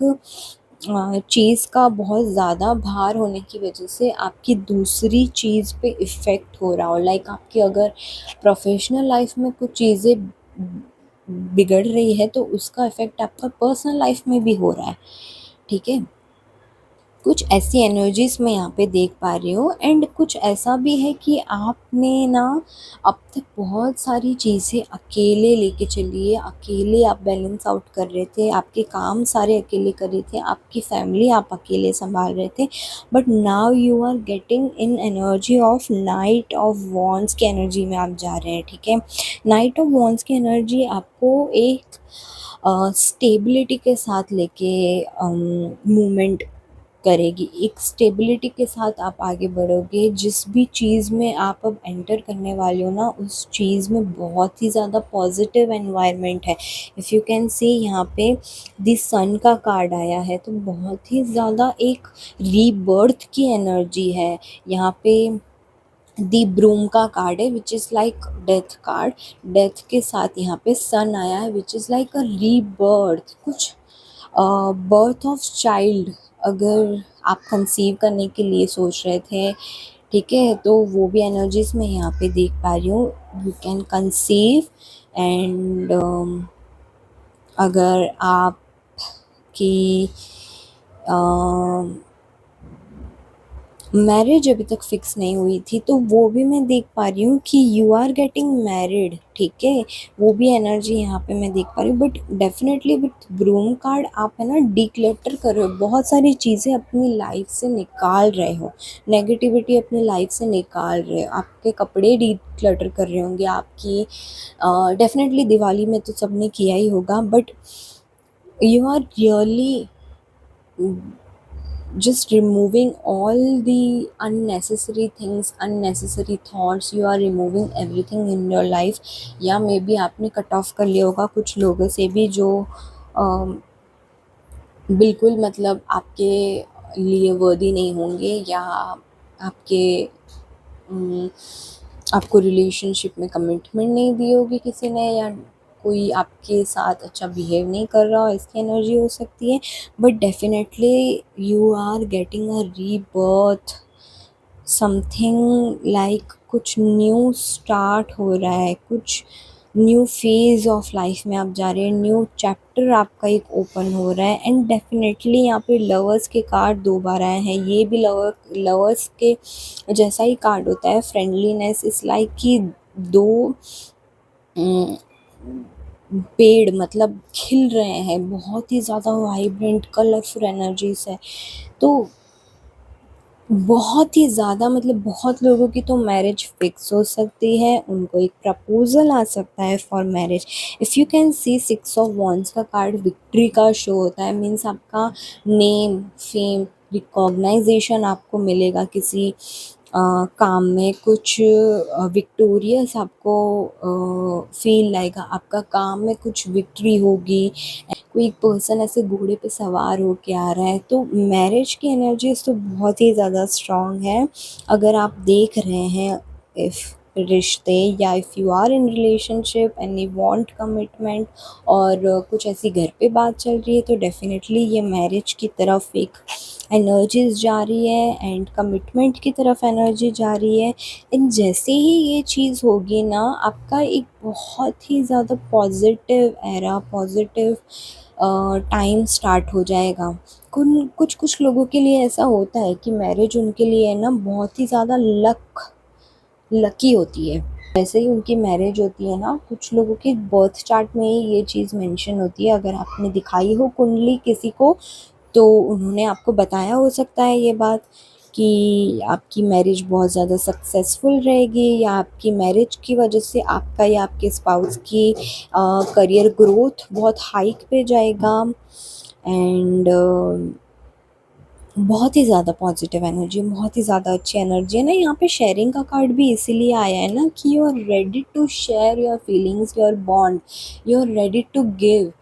चीज़ का बहुत ज़्यादा भार होने की वजह से आपकी दूसरी चीज़ पे इफ़ेक्ट हो रहा हो। लाइक आपकी अगर प्रोफेशनल लाइफ में कुछ चीज़ें बिगड़ रही है तो उसका इफ़ेक्ट आपका पर्सनल लाइफ में भी हो रहा है, ठीक है। कुछ ऐसी एनर्जीज मैं यहाँ पे देख पा रही हूँ, एंड कुछ ऐसा भी है कि आपने ना अब तक बहुत सारी चीज़ें अकेले लेके चली है, अकेले आप बैलेंस आउट कर रहे थे, आपके काम सारे अकेले कर रहे थे, आपकी फैमिली आप अकेले संभाल रहे थे, but now you are getting in energy of knight of wands की एनर्जी में आप जा रहे हैं, ठीक है। नाइट ऑफ वॉन्ड्स की एनर्जी आपको एक स्टेबिलिटी के साथ लेके मूवमेंट करेगी, एक स्टेबिलिटी के साथ आप आगे बढ़ोगे। जिस भी चीज़ में आप अब एंटर करने वाले हो ना, उस चीज़ में बहुत ही ज़्यादा पॉजिटिव एनवायरनमेंट है। इफ़ यू कैन सी यहाँ पे द सन का कार्ड आया है, तो बहुत ही ज़्यादा एक रीबर्थ की एनर्जी है। यहाँ पे दी ब्रूम का कार्ड है which is like death card, death के साथ यहाँ पे सन आया है which is like a rebirth, कुछ बर्थ ऑफ चाइल्ड। अगर आप कंसीव करने के लिए सोच रहे थे, ठीक है, तो वो भी एनर्जीज मैं यहाँ पे देख पा रही हूँ। यू कैन कंसीव, एंड अगर आपकी मैरिज अभी तक फिक्स नहीं हुई थी तो वो भी मैं देख पा रही हूँ कि यू आर गेटिंग मैरिड, ठीक है, वो भी एनर्जी यहाँ पे मैं देख पा रही हूँ। But definitely with broom card आप है ना डिक्लटर कर रहे हो, बहुत सारी चीज़ें अपनी लाइफ से निकाल रहे हो, नेगेटिविटी अपनी लाइफ से निकाल रहे हो, आपके कपड़े डिक्लटर कर रहे होंगे, आपकी डेफिनेटली दिवाली में तो सबने किया ही होगा, but You are really just removing all the unnecessary things, unnecessary thoughts. You are removing everything in your life. या मे बी आपने कट ऑफ कर लिया होगा कुछ लोगों से भी जो बिल्कुल मतलब आपके लिए वर्दी नहीं होंगे, या आपके उम, आपको रिलेशनशिप में कमिटमेंट नहीं दी होगी किसी ने, या कोई आपके साथ अच्छा बिहेव नहीं कर रहा हो, इसकी एनर्जी हो सकती है। But definitely you are getting a rebirth, something like कुछ न्यू स्टार्ट हो रहा है, कुछ न्यू फेज़ ऑफ लाइफ में आप जा रहे हैं, न्यू चैप्टर आपका एक ओपन हो रहा है। एंड डेफिनेटली यहाँ पे लवर्स के कार्ड 2 बार आए हैं। ये भी लवर्स के जैसा ही कार्ड होता है, फ्रेंडलीनेस इज़ लाइक कि 2 उम, पेड़ मतलब खिल रहे हैं, बहुत ही ज़्यादा वाइब्रेंट कलरफुल एनर्जीज़ है। तो बहुत ही ज़्यादा मतलब बहुत लोगों की तो मैरिज फिक्स हो सकती है, उनको एक प्रपोज़ल आ सकता है for marriage. If you can C 6 of wands का कार्ड विक्ट्री का शो होता है, मीन्स आपका नेम, फेम, रिकॉग्नाइजेशन आपको मिलेगा किसी काम में, कुछ विक्टोरियस आपको फ़ील लाएगा, आपका काम में कुछ विक्ट्री होगी। कोई एक पर्सन ऐसे घोड़े पे सवार होके आ रहा है। तो मैरिज की एनर्जीज तो बहुत ही ज़्यादा स्ट्रॉन्ग है। अगर आप देख रहे हैं इफ़ रिश्ते, या if you are in relationship and you want commitment, और कुछ ऐसी घर पे बात चल रही है, तो डेफिनेटली ये मैरिज की तरफ एक एनर्जीज जा रही है एंड कमिटमेंट की तरफ एनर्जी जा रही है। एंड जैसे ही ये चीज़ होगी ना, आपका एक बहुत ही ज़्यादा positive era, positive time start हो जाएगा। कुछ कुछ लोगों के लिए ऐसा होता है कि मैरिज उनके लिए ना बहुत ही ज़्यादा लकी होती है। जैसे ही उनकी मैरिज होती है ना, कुछ लोगों की बर्थ चार्ट में ही ये चीज़ मेंशन होती है। अगर आपने दिखाई हो कुंडली किसी को, तो उन्होंने आपको बताया हो सकता है ये बात कि आपकी मैरिज बहुत ज़्यादा सक्सेसफुल रहेगी, या आपकी मैरिज की वजह से आपका या आपके स्पाउस की करियर ग्रोथ बहुत हाइक पे जाएगा। एंड बहुत ही ज़्यादा पॉजिटिव एनर्जी, बहुत ही ज़्यादा अच्छी एनर्जी है ना। यहाँ पे शेयरिंग का कार्ड भी इसीलिए आया है ना कि you are ready to share your feelings, your bond, you are ready to give,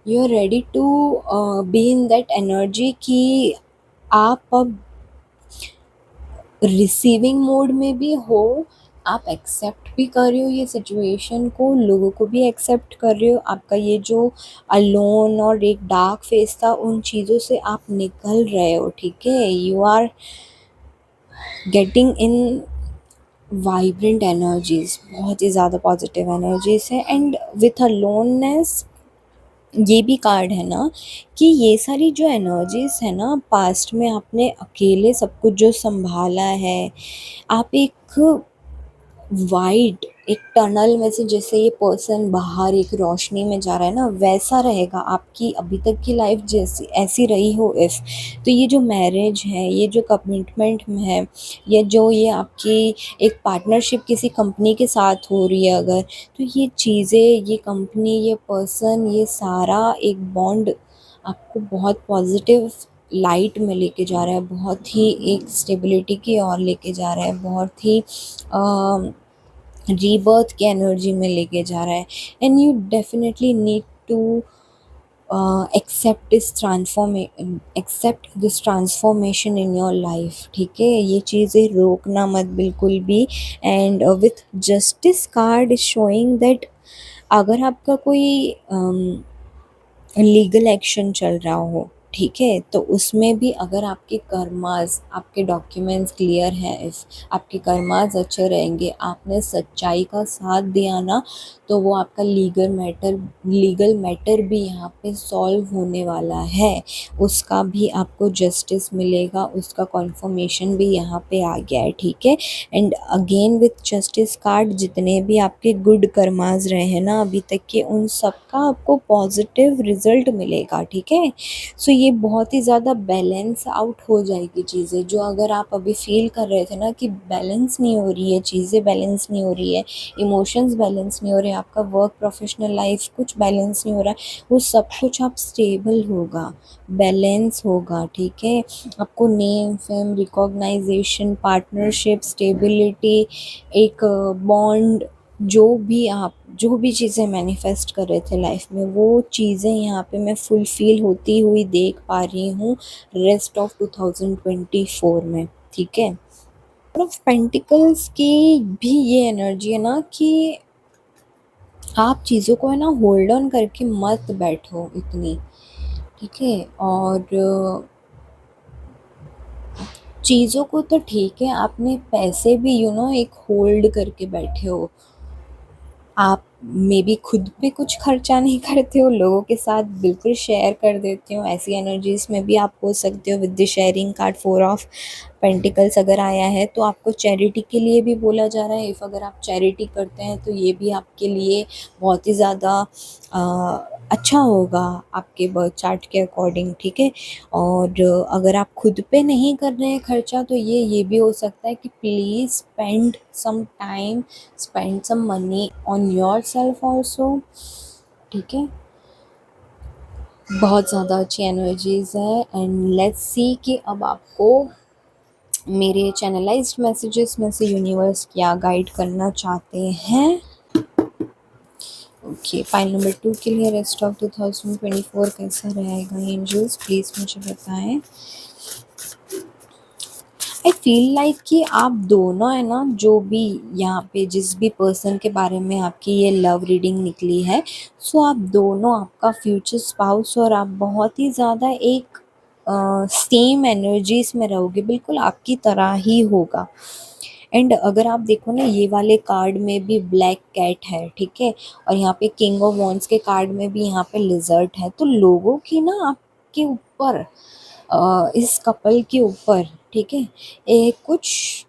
you are ready to be in that energy कि आप अब रिसीविंग मोड में भी हो, आप एक्सेप्ट भी कर रहे हो ये सिचुएशन को, लोगों को भी एक्सेप्ट कर रहे हो। आपका ये जो अलोन और एक डार्क फेस था, उन चीज़ों से आप निकल रहे हो, ठीक है। You are getting in vibrant energies, बहुत ही ज़्यादा पॉजिटिव एनर्जीज है। एंड विथ अलोननेस, ये भी कार्ड है ना कि ये सारी जो एनर्जीज है ना, पास्ट में आपने अकेले सब कुछ जो संभाला है, आप एक वाइट एक टनल में से, जैसे ये पर्सन बाहर एक रोशनी में जा रहा है ना, वैसा रहेगा आपकी अभी तक की लाइफ जैसी ऐसी रही हो इफ़। तो ये जो मैरिज है, ये जो कमिटमेंट में है, या जो ये आपकी एक पार्टनरशिप किसी कंपनी के साथ हो रही है अगर, तो ये चीज़ें, ये कंपनी, ये पर्सन, ये सारा एक बॉन्ड आपको बहुत पॉजिटिव लाइट में लेके जा रहा है, बहुत ही एक स्टेबिलिटी की ओर लेके जा रहा है, बहुत ही रीबर्थ की एनर्जी में लेके जा रहा है। And you definitely need to accept this transformation in your life, ठीक है। ये चीज़ें रोकना मत बिल्कुल भी। And with justice card is showing that अगर आपका कोई लीगल एक्शन चल रहा हो, ठीक है, तो उसमें भी अगर आपके कर्मास, आपके डॉक्यूमेंट्स क्लियर हैं, इफ़ आपके कर्मास अच्छे रहेंगे, आपने सच्चाई का साथ दिया ना, तो वो आपका लीगल मैटर भी यहाँ पे सॉल्व होने वाला है। उसका भी आपको जस्टिस मिलेगा, उसका कन्फर्मेशन भी यहाँ पे आ गया है, ठीक है। And again with justice card, जितने भी आपके गुड कर्मास रहे हैं ना अभी तक के, उन सब का आपको पॉजिटिव रिजल्ट मिलेगा, ठीक है। सो ये बहुत ही ज़्यादा बैलेंस आउट हो जाएगी चीज़ें, जो अगर आप अभी फ़ील कर रहे थे ना कि बैलेंस नहीं हो रही है, चीज़ें बैलेंस नहीं हो रही है, इमोशंस बैलेंस नहीं हो रहे, आपका वर्क, प्रोफ़ेशनल लाइफ़ कुछ बैलेंस नहीं हो रहा है, वो सब कुछ अब स्टेबल होगा, बैलेंस होगा, ठीक है? आपको नेम, फेम, रिकॉग्नाइज़ेशन, पार्टनरशिप, स्टेबिलिटी, एक बॉन्ड, जो भी चीज़ें मैनिफेस्ट कर रहे थे लाइफ में, वो चीज़ें यहाँ पे मैं फुलफ़िल होती हुई देख पा रही हूँ रेस्ट ऑफ 2024 में, ठीक है? ऑफ पेंटिकल्स की भी ये एनर्जी है ना कि आप चीज़ों को है ना होल्ड ऑन करके मत बैठो इतनी, ठीक है? और चीज़ों को तो ठीक है, आपने पैसे भी एक होल्ड करके बैठे हो, आप मे बी खुद पे कुछ खर्चा नहीं करते हो, लोगों के साथ बिल्कुल शेयर कर देते हो, ऐसी एनर्जीज में भी आप हो सकते हो with the sharing card. 4 of pentacles अगर आया है तो आपको चैरिटी के लिए भी बोला जा रहा है। इफ़ अगर आप चैरिटी करते हैं तो ये भी आपके लिए बहुत ही ज़्यादा अच्छा होगा आपके बर्थ चार्ट के अकॉर्डिंग, ठीक है? और अगर आप खुद पे नहीं कर रहे हैं खर्चा, तो ये भी हो सकता है कि please spend some time, spend some money on yourself also, ठीक है? बहुत ज़्यादा अच्छी एनर्जीज़ है एंड लेट्स सी कि अब आपको मेरे चैनलाइज्ड मैसेजेस में से यूनिवर्स क्या गाइड करना चाहते हैं। ओके, फाइल नंबर 2 के लिए रेस्ट ऑफ 2024 कैसा रहेगा एंजल्स, प्लीज़ मुझे बताएं। आई फील लाइक कि आप दोनों है ना, जो भी यहाँ पे जिस भी पर्सन के बारे में आपकी ये लव रीडिंग निकली है, सो आप दोनों, आपका फ्यूचर स्पाउस और आप बहुत ही ज़्यादा एक सेम एनर्जीज में रहोगे, बिल्कुल आपकी तरह ही होगा। एंड अगर आप देखो ना, ये वाले कार्ड में भी ब्लैक कैट है, ठीक है? और यहाँ पे किंग ऑफ वॉन्ड्स के कार्ड में भी यहाँ पे लिजर्ट है। तो लोगों की ना आपके ऊपर, इस कपल के ऊपर, ठीक है, कुछ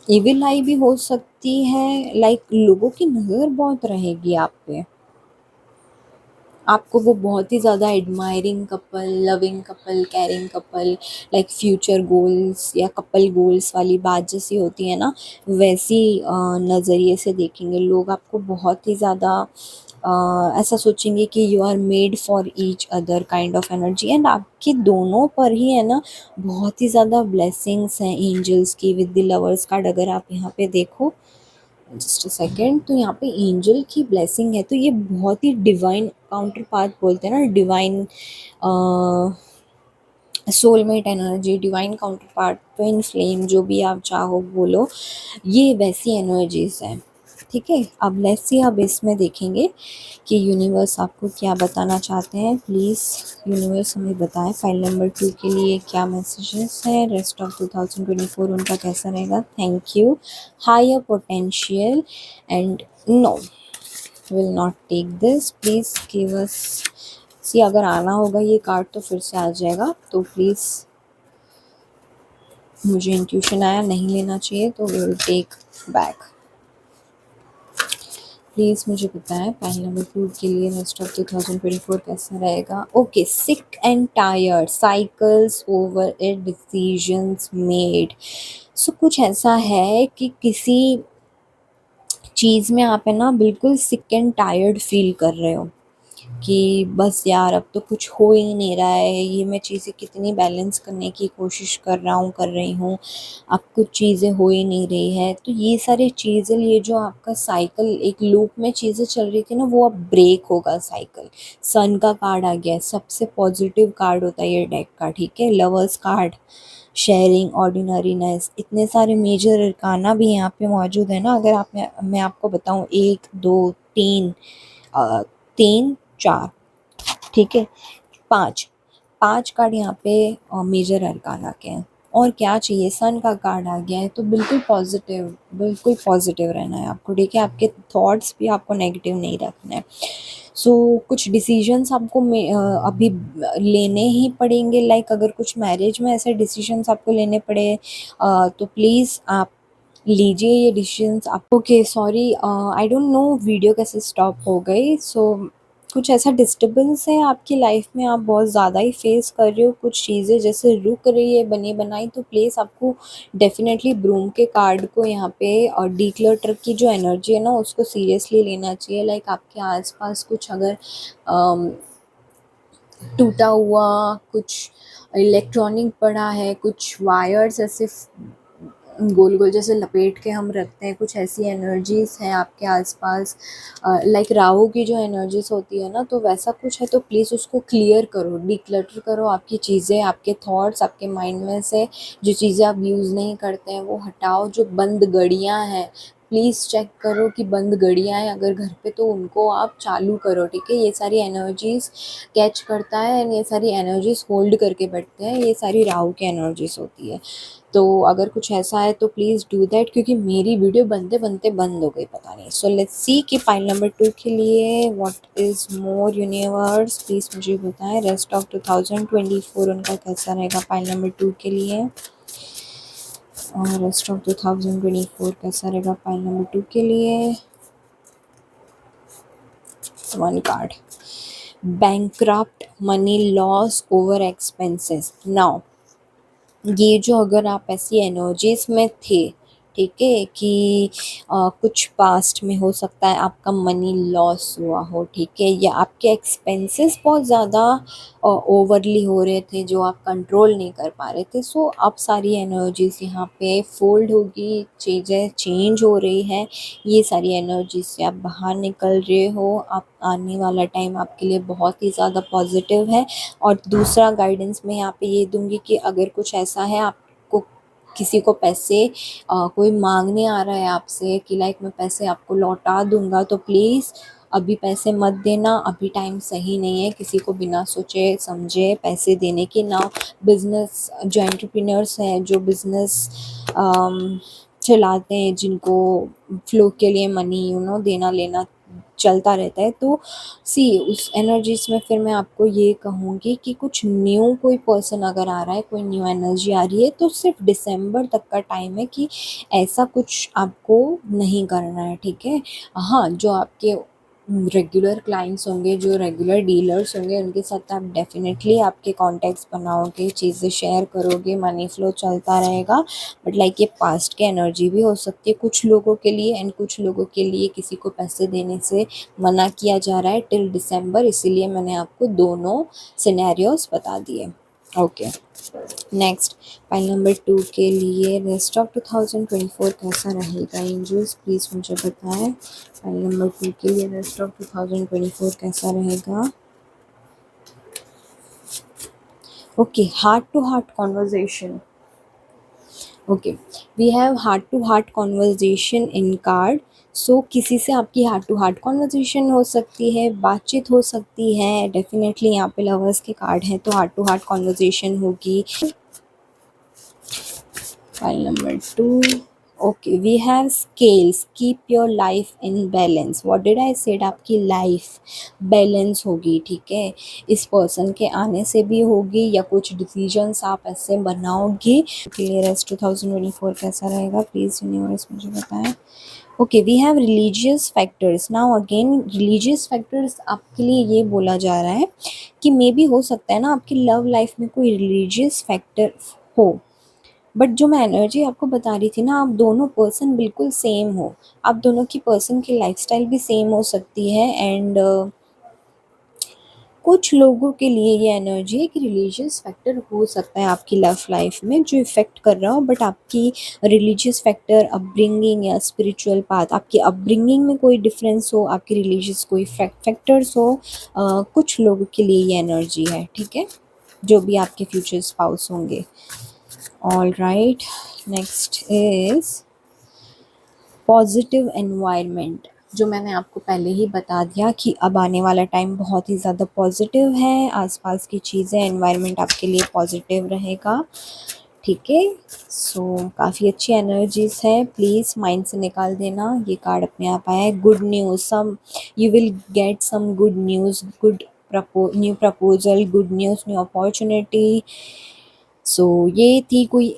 इविल आई भी हो सकती है, लाइक लोगों की नज़र बहुत रहेगी आप पे। आपको वो बहुत ही ज़्यादा admiring couple, loving couple, caring couple, like future goals या कपल गोल्स वाली बात जैसी होती है ना, वैसी नज़रिए से देखेंगे लोग आपको। बहुत ही ज़्यादा ऐसा सोचेंगे कि you are made for each other kind of energy. And आपके दोनों पर ही है ना बहुत ही ज़्यादा ब्लेसिंग्स हैं एंजल्स की विद द लवर्स कार्ड। अगर आप यहाँ पे देखो, जस्ट अ सेकेंड, तो यहाँ पे एंजल की ब्लेसिंग है, तो ये बहुत ही डिवाइन काउंटर पार्ट बोलते हैं ना, divine soulmate energy, divine counter part, twin flame, जो भी आप चाहो बोलो, ये वैसी एनर्जीज हैं, ठीक है? अब लेट्स सी, अब इसमें देखेंगे कि यूनिवर्स आपको क्या बताना चाहते हैं। प्लीज़ यूनिवर्स हमें बताएं फाइल नंबर 2 के लिए क्या मैसेजेस हैं, रेस्ट ऑफ 2024 उनका कैसा रहेगा। Thank you. Higher potential and no, will not take this, please give us. See, अगर आना होगा ये कार्ड तो फिर से आ जाएगा, तो प्लीज़, मुझे इंट्यूशन आया नहीं लेना चाहिए तो विल टेक बैक। प्लीज़ मुझे बताएं फाइल नंबर 2 के लिए रेस्ट ऑफ 2024 कैसा रहेगा। Okay, sick and tired, cycles over it, decisions made. So कुछ ऐसा है कि किसी चीज़ में आप है ना बिल्कुल सिक एंड टायर्ड फील कर रहे हो कि बस यार अब तो कुछ हो ही नहीं रहा है, ये मैं चीज़ें कितनी बैलेंस करने की कोशिश कर रहा हूँ, कर रही हूँ, अब कुछ चीज़ें हो ही नहीं रही है। तो ये सारी चीज़ें, ये जो आपका साइकिल एक लूप में चीज़ें चल रही थी ना, वो अब ब्रेक होगा साइकिल। सन का कार्ड आ गया है, सबसे पॉजिटिव कार्ड होता है ये डेक का, ठीक है? लवर्स कार्ड, शेयरिंग, ऑर्डिनरीनेस, इतने सारे मेजर अरकाना भी यहाँ पे मौजूद है ना। अगर मैं आपको बताऊँ, 1 2 3 3 4, ठीक है, 5 5 कार्ड यहाँ पे मेजर अरकाना के हैं। और क्या चाहिए, सन का कार्ड आ गया है, तो बिल्कुल पॉजिटिव, बिल्कुल पॉजिटिव रहना है आपको, ठीक है? आपके थॉट्स भी आपको नेगेटिव नहीं रखना है। सो कुछ डिसीजंस आपको अभी लेने ही पड़ेंगे, लाइक अगर कुछ मैरिज में ऐसे डिसीजंस आपको लेने पड़े, तो प्लीज़ आप लीजिए ये डिसीजंस आप। Okay, sorry, I don't know video कैसे स्टॉप हो गई। सो कुछ ऐसा डिस्टर्बेंस है आपकी लाइफ में, आप बहुत ज़्यादा ही फेस कर रहे हो, कुछ चीज़ें जैसे रुक रही है बनी बनाई, तो प्लीज़ आपको डेफिनेटली ब्रूम के कार्ड को यहाँ पे और डीक्लटर की जो एनर्जी है ना उसको सीरियसली लेना चाहिए। लाइक आपके आसपास कुछ अगर अम, टूटा हुआ कुछ इलेक्ट्रॉनिक पड़ा है, कुछ वायर्स ऐसे गोल गोल जैसे लपेट के हम रखते हैं, कुछ ऐसी एनर्जीज हैं आपके आसपास, लाइक राहु की जो एनर्जीज होती है ना, तो वैसा कुछ है तो प्लीज़ उसको क्लियर करो, डिक्लटर करो, आपकी चीज़ें, आपके थॉट्स, आपके माइंड में से जो चीज़ें आप यूज़ नहीं करते हैं वो हटाओ। जो बंद घड़ियाँ हैं प्लीज़ चेक करो कि बंद घड़ियाँ हैं अगर घर पे तो उनको आप चालू करो, ठीक है। ये सारी एनर्जीज कैच करता है एंड ये सारी एनर्जीज होल्ड करके बैठते हैं, ये सारी राहु की एनर्जीज होती है। तो अगर कुछ ऐसा है तो प्लीज़ डू दैट, क्योंकि मेरी वीडियो बनते बनते बंद हो गई पता नहीं। सो लेट्स सी कि पाइल नंबर 2 के लिए what is more universe, please मुझे बताएं रेस्ट ऑफ 2024 उनका कैसा रहेगा पाइल नंबर 2 के लिए, और रेस्ट ऑफ 2024 कैसा रहेगा पाइल नंबर 2 के लिए। One card, bankrupt, money loss, over expenses. Now ये जो अगर आप ऐसी एनर्जीज में थे, ठीक है, कि कुछ पास्ट में हो सकता है आपका मनी लॉस हुआ हो, ठीक है, या आपके एक्सपेंसेस बहुत ज़्यादा ओवरली हो रहे थे जो आप कंट्रोल नहीं कर पा रहे थे। सो अब सारी एनर्जीज यहाँ पे फोल्ड होगी, चीज़ें चेंज हो रही है, ये सारी एनर्जीज से आप बाहर निकल रहे हो। आप आने वाला टाइम आपके लिए बहुत ही ज़्यादा पॉजिटिव है। और दूसरा गाइडेंस मैं यहाँ पे ये दूंगी कि अगर कुछ ऐसा है आपको किसी को पैसे कोई मांगने आ रहा है आपसे कि लाइक मैं पैसे आपको लौटा दूंगा, तो प्लीज़ अभी पैसे मत देना, अभी टाइम सही नहीं है किसी को बिना सोचे समझे पैसे देने की। ना बिजनेस जो एंटरप्रेन्योर्स हैं, जो बिजनेस चलाते हैं, जिनको फ्लो के लिए मनी देना लेना चलता रहता है, तो सी उस एनर्जीज में फिर मैं आपको ये कहूँगी कि कुछ न्यू कोई पर्सन अगर आ रहा है, कोई न्यू एनर्जी आ रही है, तो सिर्फ दिसंबर तक का टाइम है कि ऐसा कुछ आपको नहीं करना है, ठीक है। हाँ, जो आपके रेगुलर क्लाइंट्स होंगे, जो रेगुलर डीलर्स होंगे, उनके साथ आप डेफिनेटली आपके कॉन्टैक्ट्स बनाओगे, चीज़ें शेयर करोगे, मनी फ्लो चलता रहेगा। बट लाइक ये पास्ट की एनर्जी भी हो सकती है कुछ लोगों के लिए, एंड कुछ लोगों के लिए किसी को पैसे देने से मना किया जा रहा है टिल दिसंबर, इसीलिए मैंने आपको दोनों सिनेरियोस बता दिए। ओके, नेक्स्ट पाइल नंबर 2 के लिए रेस्ट ऑफ 2024 कैसा रहेगा एंजल्स, प्लीज़ मुझे बताएं। पाइल नंबर 2 के लिए रेस्ट ऑफ 2024 कैसा रहेगा। Okay, heart to heart conversation. Okay, we have heart to heart conversation in card. So किसी से आपकी हार्ट टू हार्ट कॉन्वर्जेशन हो सकती है, बातचीत हो सकती है, डेफिनेटली यहाँ पे लवर्स के कार्ड हैं तो हार्ट टू हार्ट कॉन्वर्जेशन होगी। File number 2, okay, we have scales, keep your life in balance. What did I said, आपकी लाइफ बैलेंस होगी, ठीक है, इस पर्सन के आने से भी होगी या कुछ डिसीजंस आप ऐसे बनाओगे। क्लियरेस्ट 2024 कैसा रहेगा, प्लीज़ यूनिवर्स मुझे बताएं। Okay, we have religious factors. Now again religious factors आपके लिए ये बोला जा रहा है कि मे बी हो सकता है ना आपकी लव लाइफ में कोई रिलीजियस फैक्टर हो, बट जो मैं एनर्जी आपको बता रही थी ना, आप दोनों पर्सन बिल्कुल सेम हो, आप दोनों की पर्सन की लाइफस्टाइल भी सेम हो सकती है। एंड कुछ लोगों के लिए ये एनर्जी एक रिलीजियस फैक्टर हो सकता है आपकी लव लाइफ में जो इफ़ेक्ट कर रहा हो, बट आपकी रिलीजियस फैक्टर, अपब्रिंगिंग या स्पिरिचुअल पाथ, आपकी अपब्रिंगिंग में कोई डिफरेंस हो, आपकी रिलीजियस कोई फैक्टर्स हो, कुछ लोगों के लिए ये एनर्जी है, ठीक है, जो भी आपके फ्यूचर स्पाउस होंगे। All right, next is positive environment. जो मैंने आपको पहले ही बता दिया कि अब आने वाला टाइम बहुत ही ज़्यादा पॉजिटिव है, आसपास की चीज़ें, एनवायरनमेंट आपके लिए पॉजिटिव रहेगा, ठीक है। सो काफ़ी अच्छी एनर्जीज है, प्लीज़ माइंड से निकाल देना। ये कार्ड अपने आप आया है, good news, some you will get some good news, good new proposal, good news, new opportunity. So ये थी कोई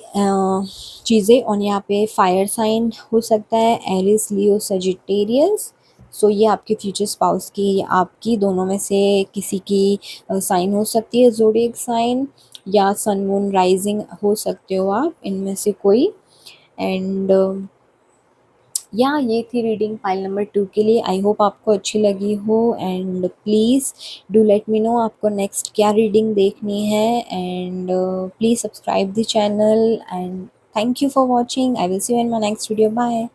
चीज़ें, और यहाँ पे फायर साइन हो सकता है, एरिस, लियो, सजिटेरियस। सो ये आपके फ्यूचर स्पाउस की या आपकी दोनों में से किसी की साइन हो सकती है, ज़ोडिएक साइन या सन मून राइजिंग हो सकते हो आप, इनमें से कोई। एंड या ये थी रीडिंग पाइल नंबर 2 के लिए। आई होप आपको अच्छी लगी हो and please do let me know आपको नेक्स्ट क्या रीडिंग देखनी है। And please subscribe the channel and thank you for watching. I will see you in my next video. Bye.